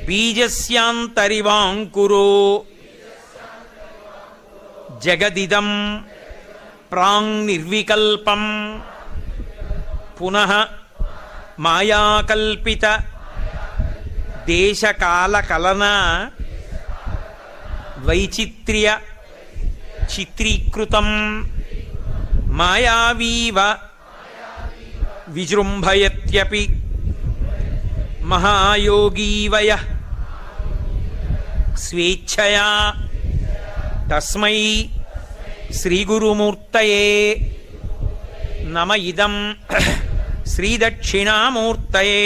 బీజస్యాంతరివాంకురో జగదిదం ప్రాంగ్నిర్వికల్పం పునః మాయాకల్పిత దేశకాలకలన వైచిత్ర్య చిత్రీకృతం మాయావీవ విజృంభయత్యపి మహాయోగీవయ స్వేచ్ఛయా తస్మై శ్రీగురుమూర్తయే నమ ఇదం శ్రీదక్షిణామూర్తయే.